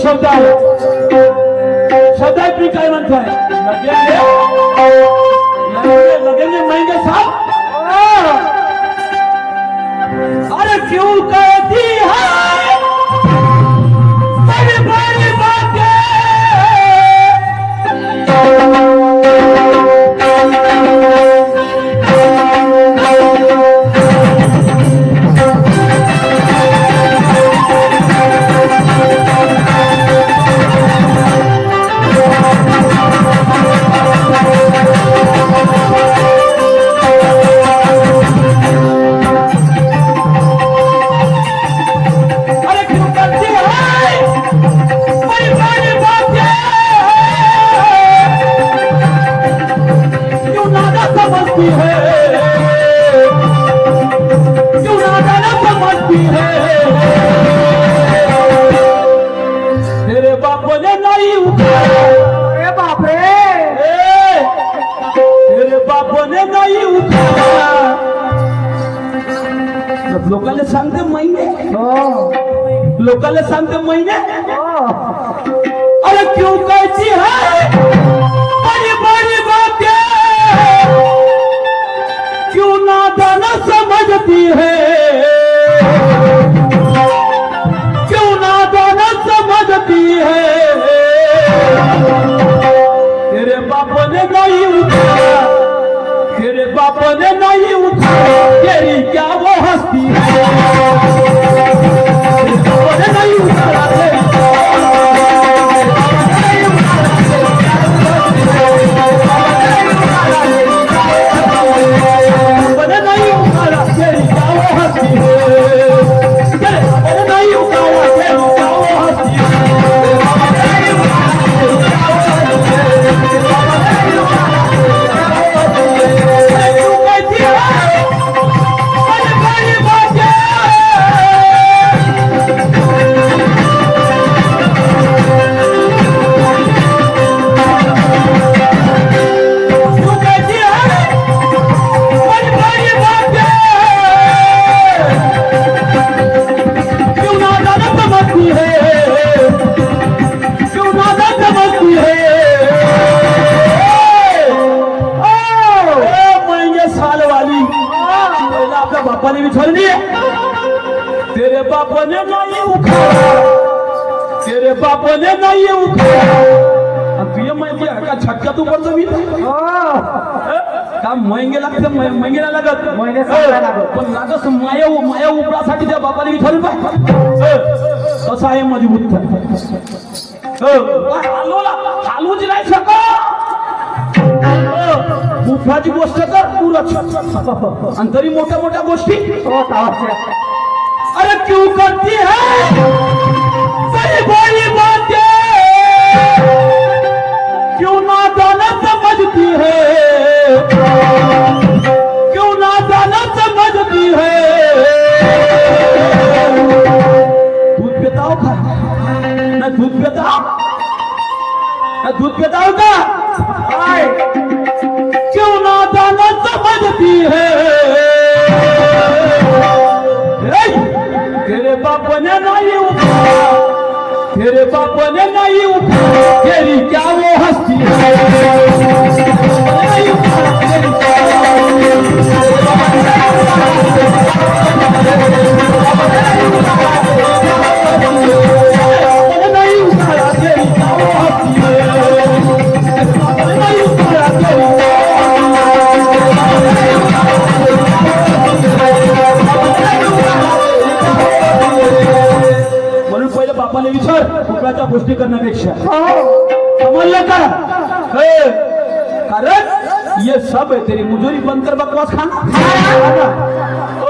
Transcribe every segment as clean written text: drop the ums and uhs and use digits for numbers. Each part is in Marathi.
शब्द आहे. शब्द आहे, मी काय म्हणतोय, लगेंगे महंगे साहब. अरे क्यों कहती है बड़ी बड़ी बातें. तेरे बाप ने नहीं उठाया. अरे बाप रे. तेरे बाप ने नहीं उठाया. लोकांना सांगते महिने, लोकांना सांगते महिने. अरे क्यों कहती है बड़ी बड़ी बातें, क्यों नादान समझती है, क्यों नादान समझती है. तेरे बाप ने नहीं उठाया, तेरे बाप ने नहीं उठाया, तेरी क्या वो हस्ती है. तेरे बाप ने नहीं उठाया, तेरी बापाने भी छोड़ दिए. तेरे बाप ने नहीं उखाड़ा, तेरे बाप ने नहीं उखाड़ा. तुझे माहिती आहे का छटका तू पडतो मी का महंगे लागते, महंगे नाही लागत, महिने लागत, पण लागत माया माया उपरासाठी त्या बापाने विचारलं पाहिजे. कसं आहे माझी बुद्ध हालूच नाही शकत. बुफाची गोष्ट कर पुरच आणि तरी मोठ्या मोठ्या गोष्टी. अरे क्यों करती है बड़ी बड़ी बातें, क्यों नादान समझती है, क्यों नादान समझती है. दूध पिताओ का ना, दूध पिताओ ना, दूध पिताओ का. क्यों नादान समझती है. तेरे बाप ने नहीं उठाया, तेरे बाप ने नहीं उठाया, तेरी क्या वो हस्ती है. नहीं उठाया, तेरी क्या वो हस्ती है. नहीं उठाया, तेरी बापाने विचार कुकराच्या गोष्टी करण्यापेक्षा. समजलं का. कारण ये सब है तेरी मुजोरी बंद कर बकवास खाना. ओ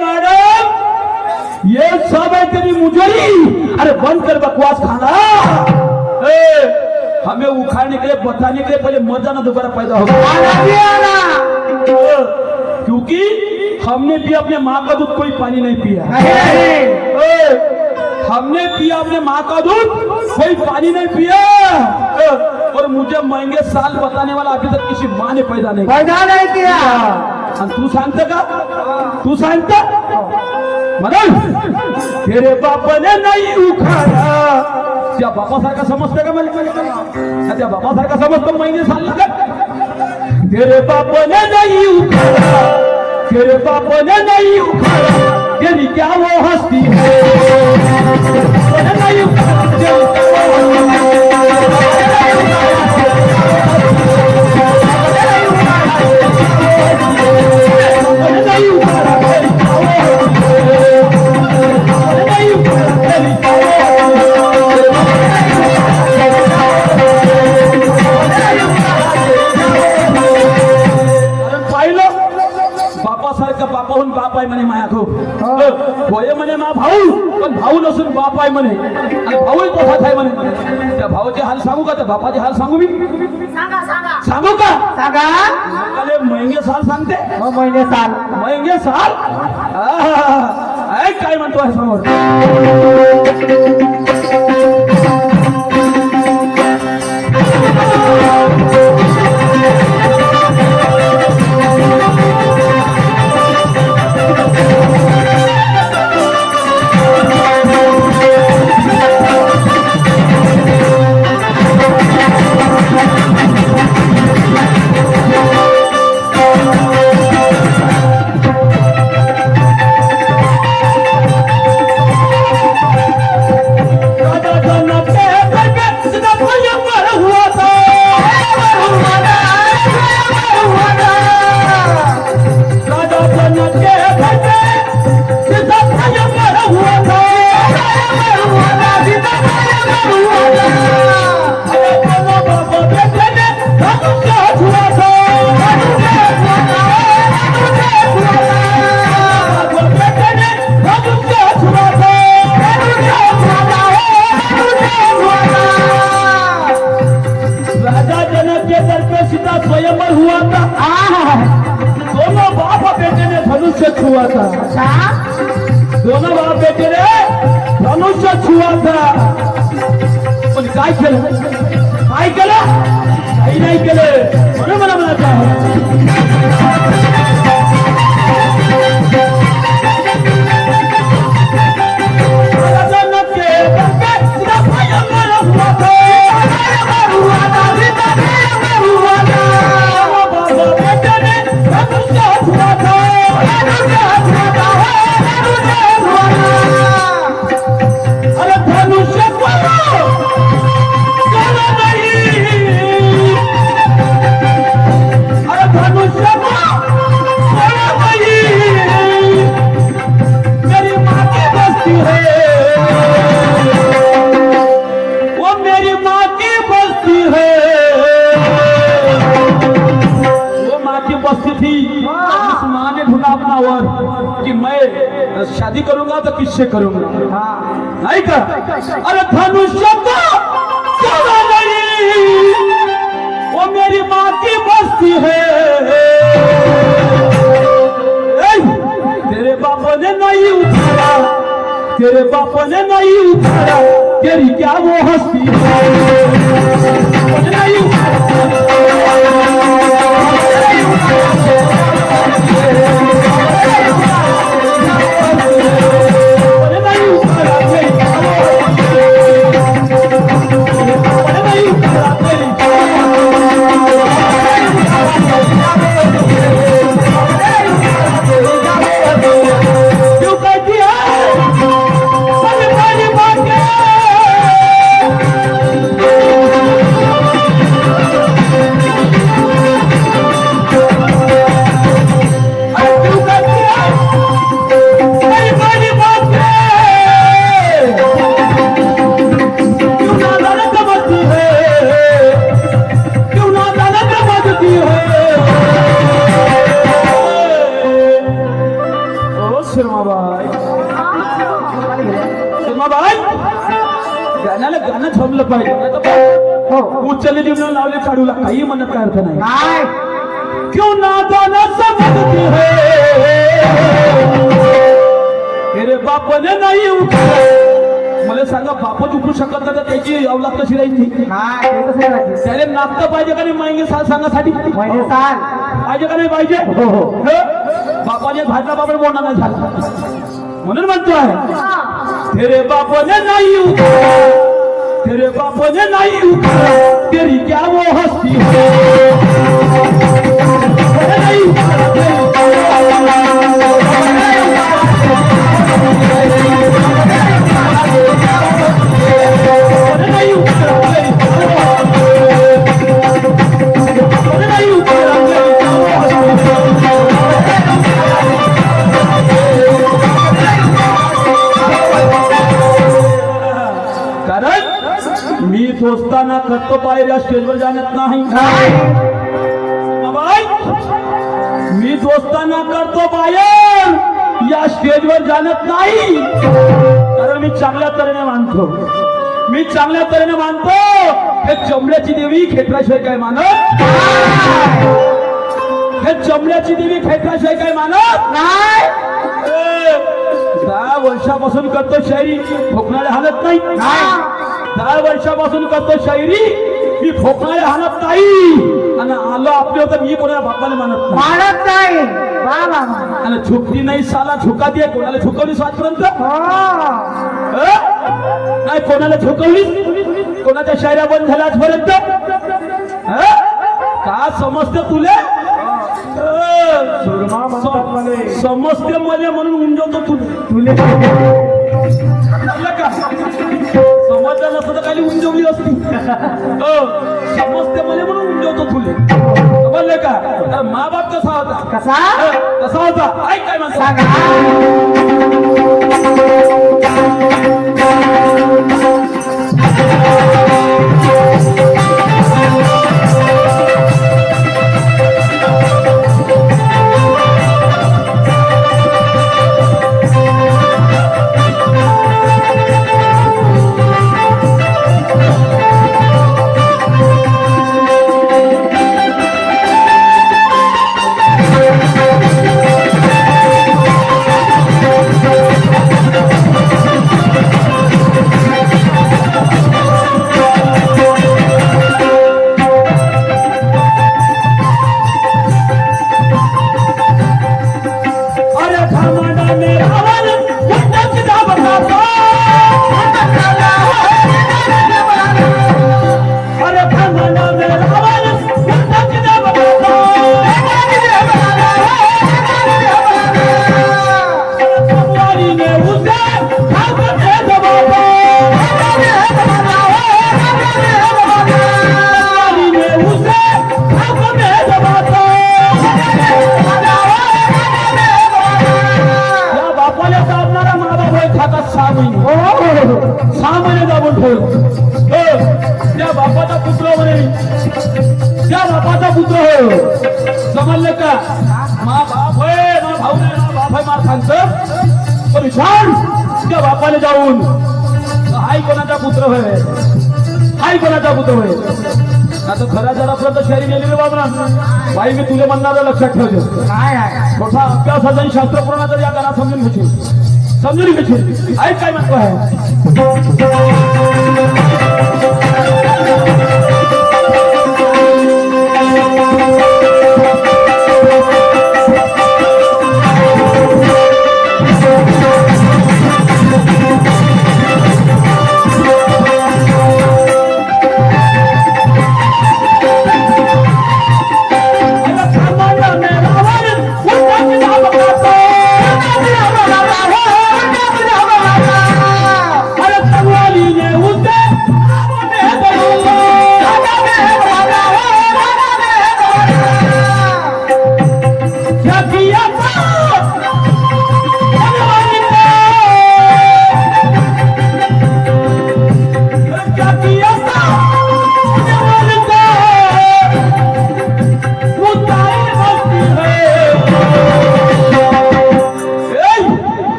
मैडम, ये सब है तेरी मुजोरी, अरे बंद कर बकवास खाना. हमें उखाड़ने के लिए, बताने के लिए पहले मजा ना दोबारा पैदा होगा. क्योंकि हमने भी अपने माँ का दूध कोई पानी नहीं पिया. हमने पिया अपने माँ का दूध, कोई पानी नहीं पिया. और मुझे महंगे साल बताने वाला अभी तक किसी माँ ने पैदा नहीं किया. तू सांगते का, तू सांगता म्हणून तेरे बापाने नाही उखाडा. त्या बापासारखा समजतं का मला? त्या बापासारखा समजतो महिने सांगला का? तेरे बापाने नाही उखाडा, तेरे बापाने नाही उखाडा, तेरी क्या वो हस्ती है. बापाने नाही उखाडा, तेरी क्या वो बापाहून बाप आहे म्हणे माया खूप होय म्हणे मा भाऊ, पण भाऊ नसून बाप आहे म्हणे. आणि भाऊही तसाच आहे म्हणे. त्या भावाचे हाल सांगू का? त्या बापाचे हाल सांगू मी? सांगू का? सांगा. अरे महिने साल सांगते. महिने साल. महिने साल ऐक काय म्हणतो आहे समोर. दोनों बाप बेटे रे धनुष्य छुआ था. पण काय केलं? काय केलं? काही नाही केलं. म्हणून मला म्हणायचं आहे कि मैं शादी करूंगा तो किससे करूंगा. नहीं का? अरे धनुष्य को चला नहीं, वो मेरी माँ की बस्ती है. तेरे बाप ने नहीं उठाया, तेरे बाप ने नहीं उठाया, तेरी क्या वो हस्ती है. नहीं गाणं थांबलं पाहिजे. उचलले जीवन लावले काढूला काही म्हणत काय अर्थ नाही. क्यों नादान समझती है, तेरे बाप ने नाही उठा. मला सांगा बापच उठू शकत नाही तर त्याची अवलाद कशी राहील? त्याने नाचतं पाहिजे का नाही? महिने साल सांगासाठी पाहिजे का नाही पाहिजे? बापाने भाजला बाबा बोलणार नाही झाला. म्हणून म्हणतोय हा. तेरे बाप ने नहीं उखाड़ा, तेरे बाप ने नहीं उखाड़ा, तेरी क्या वो हस्ती है। नहीं उखाड़ा, तेरी क्या वो कारण मी दोस्ताना करतो बाहेर या स्टेजवर जाण्यात नाही बाई, मी दोस्ताना करतो बाहेर या स्टेजवर जाण्यात नाही, कारण मी चांगल्या तऱ्हेने मानतो, मी चांगल्या तऱ्हेने मानतो. हे चमड्याची देवी खेटल्याशिवाय काय मानत, हे चमड्याची देवी खेटल्याशिवाय काय मानत नाही. 10 वर्षापासून करतो शायरी, खोकणारे हालत नाही. 10 वर्षापासून करतो शायरी, मी खोकणारे हालत नाही. आणि आलो आपले होतं, मी कोणाला बापाने मानत नाही, मानत नाही. वा वा वा. आणि झुकली नाही साला झुका दे. कोणाला झुकवली आजपर्यंत? हो. नाही कोणाला झुकवली, कोणाच्या शायऱ्या बंद झाल्या आजपर्यंत? का समजते तुले? समजते मला म्हणून उंजवतो तुले का? समजलं नसतं तर खाली उंजवली असती. समजते मला म्हणून उंजवतो तुले, समजलं का? तर मा बाप कसा होता? कसा होता? ऐक काय म्हणतो. त्या बापाचा पुत्र म्हणे, त्या बापाचा पुत्र हो, समजलं का? मा बाप आहे, मा भाऊ नाही, मा बाप आहे, मा सांगत पण छान त्या बापाने जाऊन हाय कोणाचा पुत्र होय, हाय कोणाचा पुत्र होय. आता खरा जरापर्यंत शहरी गेलेले बाबा बाई, मी तुला म्हणणार लक्षात ठेवतो. मोठा अभ्यासाचा आणि शास्त्रपुराणाचा या गाणं समजून घेशील, समजून घेशील. ऐक काय म्हणतो आहे.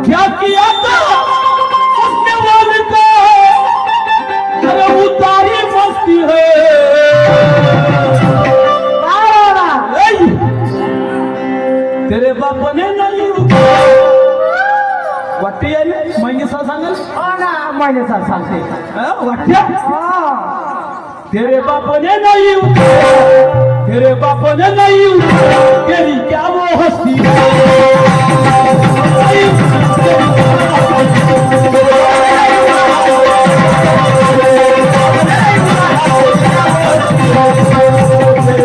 क्या किया था उसने बोलता अरे उतारी मस्ती है. तेरे बाप ने नहीं वाटते यायला महिने सर सांगाल महिने सर सांगते वाटत्या तेरे बाप ने नहीं उठाया, तेरे बाप ने नहीं उठाया, तेरी क्या वो हस्ती तेरे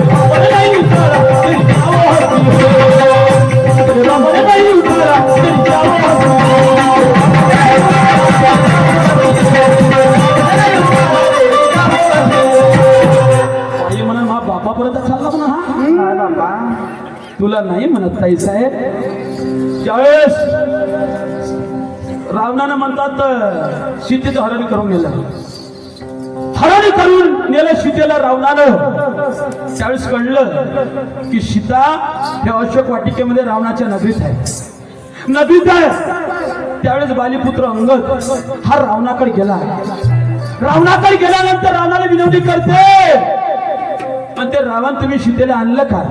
बाप ने नहीं उठाया, तेरी क्या वो हस्ती तेरे बाप ने नहीं उठाया, तेरी क्या वो हस्ती बापापर्यंत चालला म्हणा हा काय बाबा तुला नाही म्हणत ताई साहेब ज्यावेळेस रावणानं म्हणतात सीतेचं हरण करून नेलं हरण करून नेलं सीतेला रावणानं त्यावेळेस कळलं की सीता हे अशोक वाटिकेमध्ये रावणाच्या नगरीत आहे त्यावेळेस बालीपुत्र अंगद हा रावणाकडे गेल्यानंतर रावणाला विनंती करते म्हणते रावण तुम्ही सीतेला आणलं का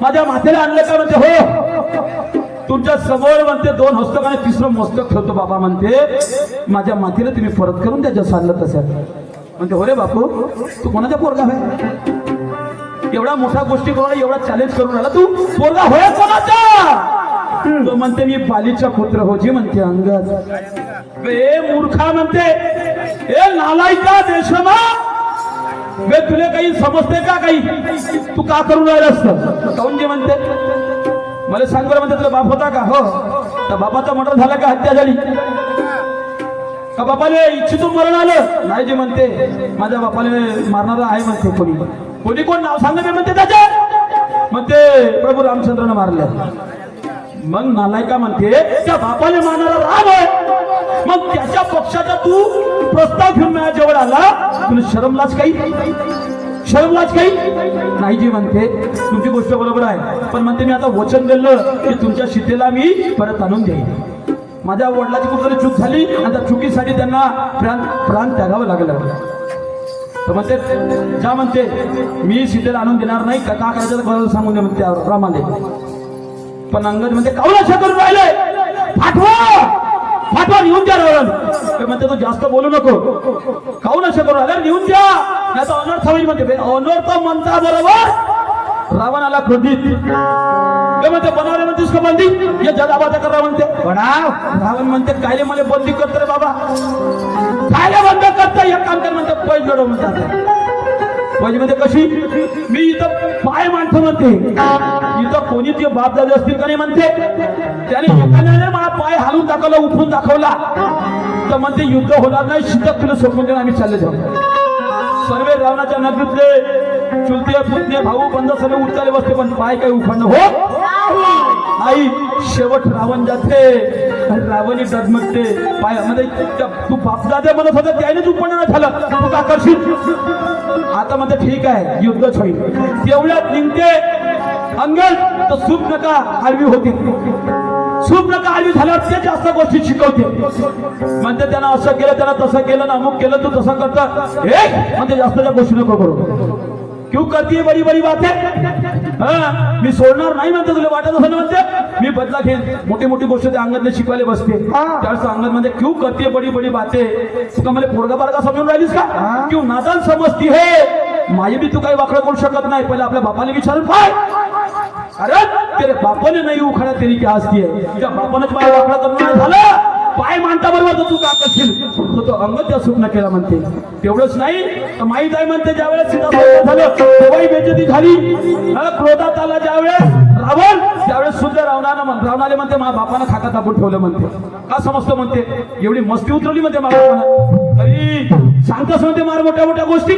माझ्या मातेला आणलं का म्हणते हो तुमच्या समोर म्हणते 2 हस्तक आणि 3रं मस्तक ठेवतो बाबा म्हणते माझ्या मातेला तुम्ही परत करून द्या जसं आणलं तसं म्हणते हो रे बापू तू कोणाचा पोरगा आहे एवढा मोठा गोष्टी करून एवढा चॅलेंज करून आला तू पोरगा होय कोणाचा तो म्हणते मी बालीचा पुत्र हो जी म्हणते अंगद ए मूर्खा म्हणते ए नालायका देशमा बे तुला काही समजते का काही तू का करून राहिला असतं काऊन जे म्हणते मला सांग बरं म्हणते तुला बाप होता का हो त्या बापाचा मर्डर झाला का हत्या झाली का बापाने इच्छितून मरण आलं नाही जे म्हणते माझ्या बापाने मारणारा आहे म्हणते कोण नाव सांग मी म्हणते त्याच्या म्हणते प्रभू रामचंद्रनं मारले मग नालायका म्हणते त्या बापाने मारणारा राम आहे मग त्याच्या पक्षाचा तू प्रस्ताव घेऊन माझ्या जवळ आला तुला शरम लाज काही नाही जी म्हणते तुमची गोष्ट बरोबर आहे पण म्हणते मी आता वचन दिलं की तुमच्या सीतेला मी परत आणून देईन माझ्या वडिलाची कुठली चूक झाली आणि त्या चुकीसाठी त्यांना प्राण त्यागावं लागलं तर म्हणते ज्या म्हणते मी सीतेला आणून देणार नाही का करायचं बरोबर सांगून दे म्हणते रामाने पण अंगद म्हणते काऊन अशा करून राहिले फाटवा नेऊन द्या रावण म्हणते तू जास्त बोलू नको काऊन असं करू आला नेऊन द्या नाही तर अनर्थ होईल म्हणते अनर्थ म्हणता बरोबर रावण आला क्रोधित म्हणते बनवले म्हणतेस का बंदी या जगाबाजा करा म्हणते बनाव रावण म्हणते कायले मला बंदी करतो रे बाबा कायले बंद करता एक काम कर म्हणते पैज लढव म्हणतात पैज म्हणजे कशी मी इथं पाय मांडतो म्हणते इथं कोणी ते बाप दादा असतील का नाही म्हणते त्याने एकाने मला पाय हालून दाखवला उठून दाखवला तर म्हणते युद्ध होणार नाही शितक तुला सोडून देऊन आम्ही चालले जाऊ सर्वे रावणाच्या नगरीतले चुलते पुतणे भाऊ बंद सर्व उठताले बसते पण पाय काही उखाणं हो आई शेवट रावण जाते रावणी डगमगते पायामध्ये तू बापदादे म्हणत होता त्यानेच उपन्न झालं तू का करशील आता म्हणते ठीक आहे युद्धच होईल तेवढ्यात निघते अंगद तर सूप नका आडवी होती सूप नका आडवी झाल्यावर ते जास्त गोष्टी शिकवते म्हणते त्यांना असं केलं त्याला तसं केलं ना अमुक केलं तू तसं करता म्हणते जास्तच्या गोष्टी नको करू क्यों करती बडी बडी बात मी सोडणार नाही म्हणते तुला वाटत असं म्हणते मी बदला घेईन मोठी मोठी गोष्ट त्या अंगदने शिकवायला बसते त्यावेळेस अंगद म्हणते क्यों करती बडी बडी बाते तुका मला पोरगा बारगा समजून राहिलीस का क्यों नादान समजती हे माझी बी तू काही वाकडं करू शकत नाही पहिले आपल्या बापाने विचारून पाय अरे तेरे बापाने नाही उखाडा तेरी क्या हस्ती आहे त्या बापानेच पाय वाकडं करून नाही झालं पाय मांडता बरोबर तर तू का करशील तो अंगद त्या स्वप्न केला म्हणते तेवढंच नाही तर माहीत आहे म्हणते ज्यावेळेस सीता झालं तेव्हाही बेइज्जती झाली क्रोधात आला ज्यावेळेस रावण त्यावेळेस सुद्धा रावणाले म्हणते माझ्या बापानं खाका दाबून ठेवलं म्हणते का समजतं म्हणते एवढी मस्ती उतरवली म्हणते माझ्या बापानं तरी सांगताच म्हणते मार मोठ्या मोठ्या गोष्टी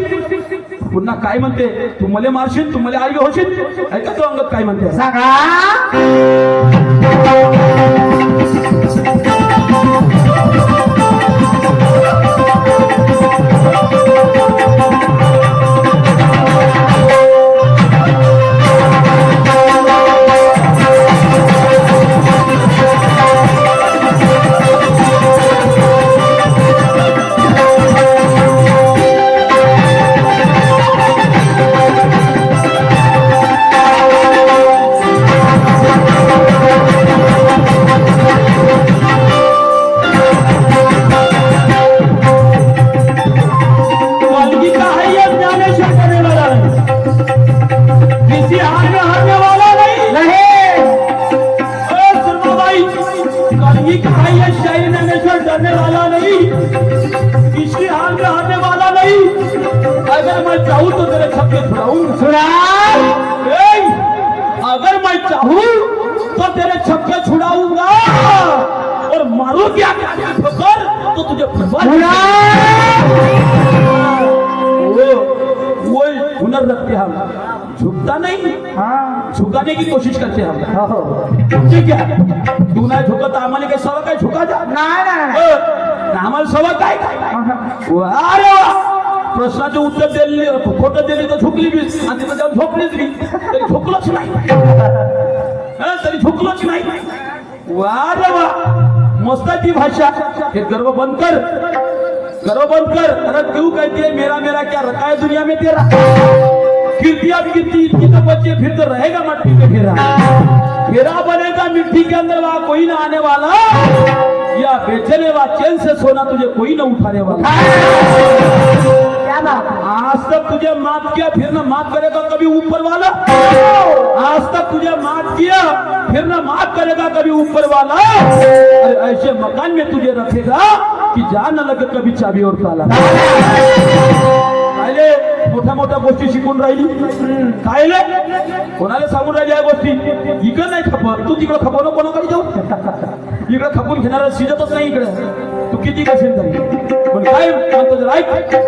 पुन्हा काय म्हणते तू मला मारशील तू मला आर्य होशील ऐका तो अंगद काय म्हणते सांगा तेरे छक्के छुड़ाऊंगा और मारूंगा ठोकर तो तुझे वो हुनर रखते हम, झुकता नहीं, हाँ झुकाने की कोशिश करते हम। हो ठीक आहे, तू नाही झुकत आम्हाला काही सवय काय झुका जा नाही नाही आम्हाला सवय काय अरे वा, प्रश्नाचे उत्तर दिली खोटं दिली तर झुकली बी आणि तिथं जाऊन झोपलीच बी तरी झुकलोच नाही तरी झुकलोच नाही वा रे वा मस्त आहे ती भाषा हे गर्व बंद कर गर्व बंद कर अरे क्यों कहती है मेरा मेरा क्या रखा है दुनिया में तेरा कीर्ति अब कीर्ति इनकी तो बच्चे फिर तो रहेगा मट्टी में फेरा फेरा बनेगा मिट्टी के अंदर वहां कोई ना आने वाला या बेचने वाला चैन से सोना तुझे कोई ना उठाने वाला क्या बात है? आज तक तुझे माफ किया फिर ना माफ करेगा कभी ऊपर वाला आज तक तुझे माफ किया फिर ना माफ करेगा कभी ऊपर वाला अरे ऐसे मकान में तुझे रखेगा कि जा न लगे कभी चाबी और ताला कायले मोठ्या मोठ्या गोष्टी शिकून राहिली कायले कोणाला सांगून राहिली या गोष्टी इकडे नाही खपत तू तिकडे खपवलं कोणाकडे जाऊ इकडे खपून घेणारा शिजतच नाही इकडे तू किती कसेल तरी पण काय म्हणतो जरा ऐक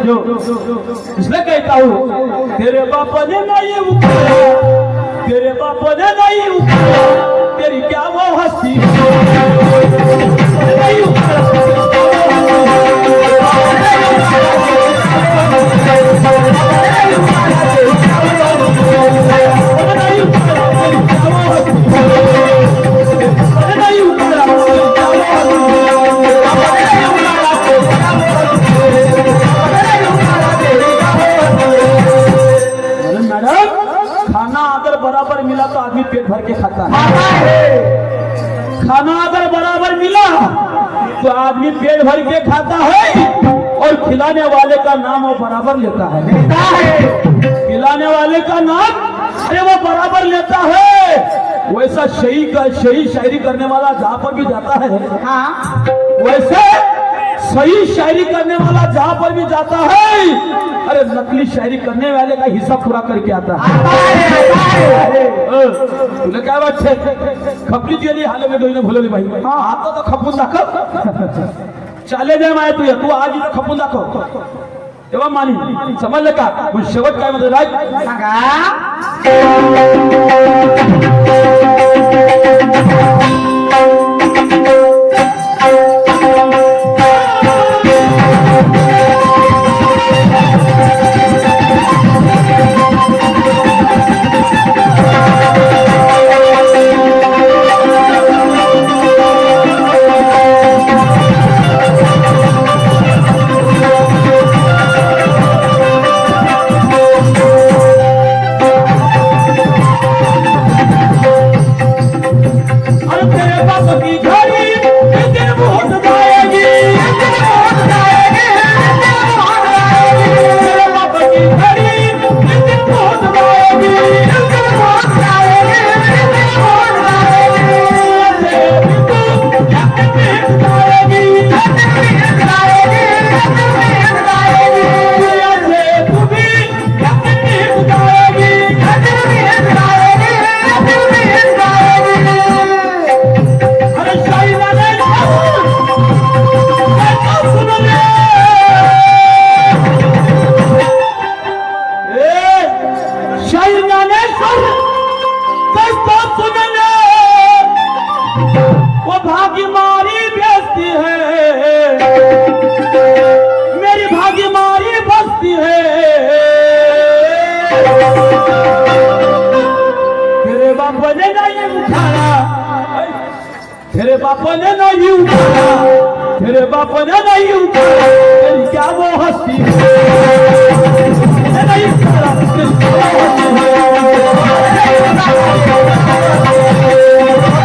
इसलिए कहता हूँ तेरे बापा ने नहीं उठाया तेरे बापा ने नहीं उठाया तेरी क्या वो हस्ती नहीं बराबर मिला तो आदमी पेट भर के खाता है खाना अगर बराबर मिला तो आदमी पेट भर के खाता है और खिलाने वाले का नाम वो बराबर लेता है खिलाने वाले का नाम अरे वो बराबर लेता है वैसा सही शायरी करने वाला जहां पर भी जाता है हाँ वैसे सही शायरी करने वाला जहां पर भी जाता है अरे नकली शायरी करने वाले का हिस्सा पूरा करके आता है तुला काय वाटते खपली गेली हाले में दोन भुलवली भाई आता तो खपून दाखव चाले दे माय तू आज इथं खपून दाखव तेव्हा मानी समजलं का पण शेवट काय म्हणतो राज तेरे बाप ने नहीं उखाड़ा, तेरे बाप ने नहीं उखाड़ा, तेरी क्या वो हस्ती है? नहीं उखाड़ा, तेरी क्या वो हस्ती है?